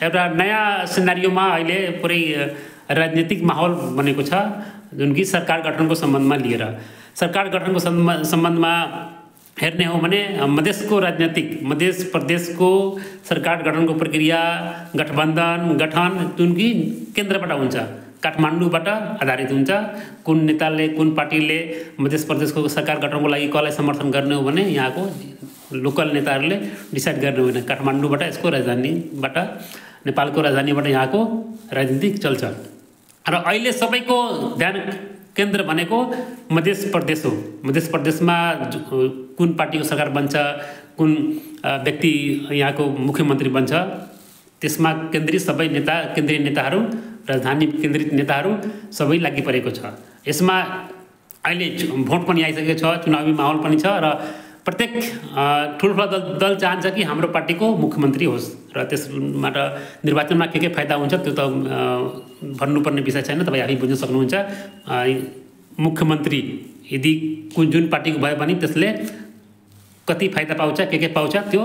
एउटा नयाँ सिनारियोमा अहिले पुरै राजनीतिक माहौल बनेको छ, जुन कि सरकार गठनको सम्बन्धमा लिएर। सरकार गठनको सम्बन्धमा हेर्ने हो भने मधेसको राजनीतिक, मध्य प्रदेशको सरकार गठनको प्रक्रिया, गठबन्धन गठन जुन कि केन्द्रबाट हुन्छ, काठमाडौँबाट आधारित हुन्छ। कुन नेताले, कुन पार्टीले मध्य प्रदेशको सरकार गठनको लागि कसलाई समर्थन गर्ने हो भने यहाँको लोकल नेताहरूले डिसाइड गर्ने होइन। काठमाडौँबाट, यसको राजधानीबाट, नेपालको राजधानीबाट यहाँको राजनीति चल्छ। र अहिले सबैको ध्यान केन्द्र भनेको मध्य प्रदेश हो। मध्य प्रदेशमा कुन पार्टीको सरकार बन्छ, कुन व्यक्ति यहाँको मुख्यमन्त्री बन्छ, त्यसमा केन्द्रीय सबै नेता, केन्द्रीय नेताहरू, राजधानी केन्द्रित नेताहरू सबै लागि परेको छ। यसमा अहिले भोट पनि आइसकेको छ, चुनावी माहौल पनि छ र प्रत्येक ठुल्ठुला दल चाहन्छ कि हाम्रो पार्टीको मुख्यमन्त्री होस् र त्यसबाट निर्वाचनमा के फाइदा हुन्छ त्यो त भन्नुपर्ने विषय छैन, तपाईँ आफै बुझ्न सक्नुहुन्छ। मुख्यमन्त्री यदि जुन पार्टीको भयो भने त्यसले कति फाइदा पाउँछ, के पाउँछ त्यो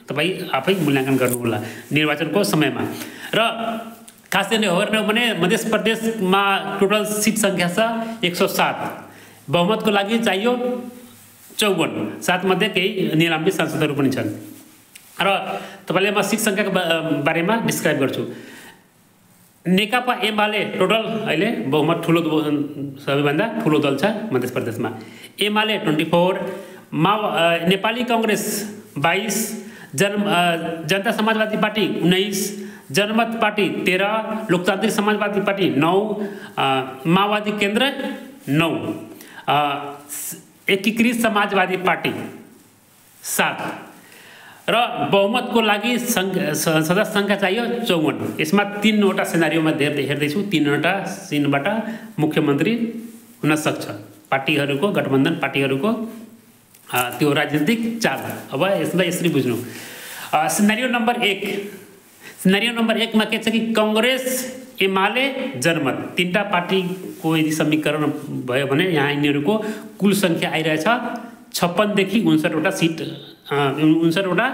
तपाईँ आफै मूल्याङ्कन गर्नुहोला निर्वाचनको समयमा। र खास हेर्ने हो भने मध्य प्रदेशमा टोटल सिट सङ्ख्या छ 107। बहुमतको लागि चाहियो 54, 7 मध्ये केही निलम्बित सांसदहरू पनि छन्। र तपाईँले म सिट सङ्ख्याको बारेमा डिस्क्राइब गर्छु। नेकपा एमाले टोटल अहिले बहुमत ठुलो, सबैभन्दा ठुलो दल छ मध्य प्रदेशमा। एमाले 24, नेपाली काङ्ग्रेस 22, जनता समाजवादी पार्टी 19, जनमत पार्टी 13, लोकतान्त्रिक समाजवादी पार्टी 9, माओवादी केन्द्र 9, एकीकृत समाजवादी पार्टी 7 र बहुमतको लागि सदस्य सङ्ख्या चाहियो 54। यसमा 3वटा सिनारियोमा हेर्दैछु, 3वटा सिनबाट मुख्यमन्त्री हुन सक्छ पार्टीहरूको, गठबन्धन पार्टीहरूको त्यो राजनीतिक चाल। अब यसलाई यसरी बुझ्नु। सिनारियो नम्बर 1, सिनारियो नम्बर 1 मा के छ कि काङ्ग्रेस, एमाले, जनमत 3टा पार्टीको यदि समीकरण भयो भने यहाँ यिनीहरूको कुल सङ्ख्या आइरहेछ 56 देखि 59वटा सिट, 59वटा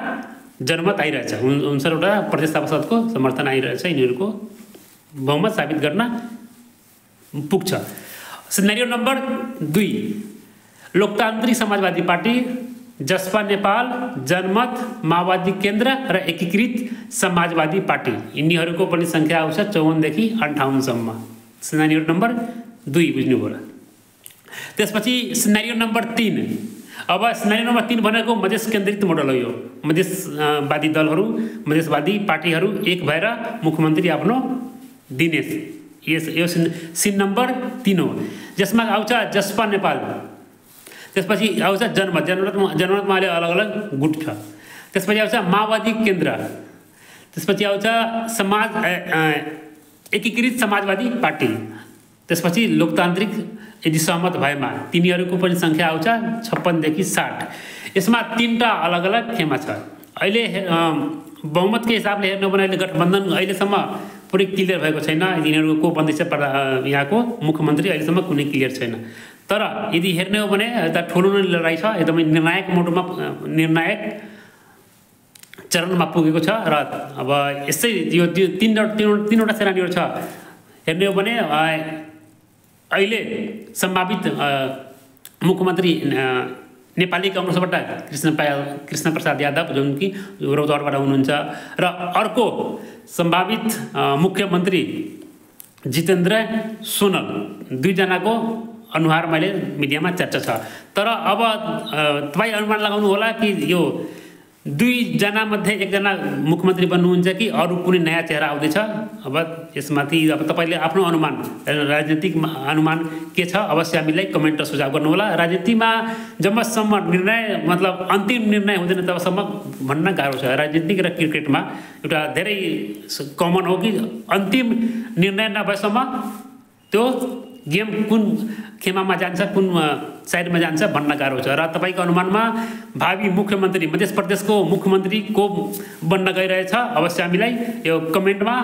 जनमत आइरहेछ, 59वटा प्रदेश सभासदको समर्थन आइरहेछ, यिनीहरूको बहुमत साबित गर्न पुग्छ। सिनारियो नम्बर 2, लोकतान्त्रिक समाजवादी पार्टी, जसपा नेपाल, जनमत, माओवादी केन्द्र र एकीकृत समाजवादी पार्टी, यिनीहरूको पनि सङ्ख्या आउँछ 54 देखि 58 सम्म। सिनारियो नम्बर 2 बुझ्नुभयो। त्यसपछि सिनारियो नम्बर 3। अब सिनारियो नम्बर 3 भनेको मधेस केन्द्रित मोडल हो। यो मधेसवादी दलहरू, मधेसवादी पार्टीहरू एक भएर मुख्यमन्त्री आफ्नो दिने, यो सिन नम्बर 3 हो। जसमा आउँछ जसपा नेपाल, त्यसपछि आउँछ जनमतमा अहिले अलग अलग गुट छ। त्यसपछि आउँछ माओवादी केन्द्र, त्यसपछि आउँछ एकीकृत समाजवादी पार्टी, त्यसपछि लोकतान्त्रिक यदि सहमत भएमा तिनीहरूको पनि सङ्ख्या आउँछ 56 देखि 60। यसमा 3टा अलग अलग खेमा छ। अहिले बहुमतको हिसाबले हेर्नु भने अहिले गठबन्धन अहिलेसम्म पुरै क्लियर भएको छैन, यिनीहरूको को बन्दैछ यहाँको मुख्यमन्त्री अहिलेसम्म कुनै क्लियर छैन। तर यदि हेर्ने हो भने यता ठुलो लडाइँ छ, एकदमै निर्णायक मोडमा, निर्णायक चरणमा पुगेको छ। र अब यसै यो 3वटा सिनारियो छ। हेर्ने हो भने अहिले सम्भावित मुख्यमन्त्री नेपाली काङ्ग्रेसबाट कृष्ण प्रसाद यादव, जुन कि रौतहटबाट हुनुहुन्छ, र अर्को सम्भावित मुख्यमन्त्री जितेन्द्र सोनल, 2जनाको अनुहार मैले मिडियामा चर्चा छ। तर अब तपाईँ अनुमान लगाउनु होला कि यो 2जना मध्ये 1जना मुख्यमन्त्री बन्नुहुन्छ कि अरू कुनै नयाँ चेहरा आउँदैछ। अब यसमाथि अब तपाईँले आफ्नो अनुमान, राजनीतिक अनुमान के छ अवश्य हामीलाई कमेन्ट र सुझाव गर्नुहोला। राजनीतिमा जबसम्म निर्णय, मतलब अन्तिम निर्णय हुँदैन तबसम्म भन्न गाह्रो छ। राजनीतिक र क्रिकेटमा एउटा धेरै कमन हो कि अन्तिम निर्णय नभएसम्म त्यो गेम कुन खेमामा जान्छ, कुन साइडमा जान्छ भन्न गाह्रो छ। र तपाईँको अनुमानमा भावी मुख्यमन्त्री, मध्य प्रदेशको मुख्यमन्त्री को बन्न गइरहेछ अवश्य हामीलाई यो कमेन्टमा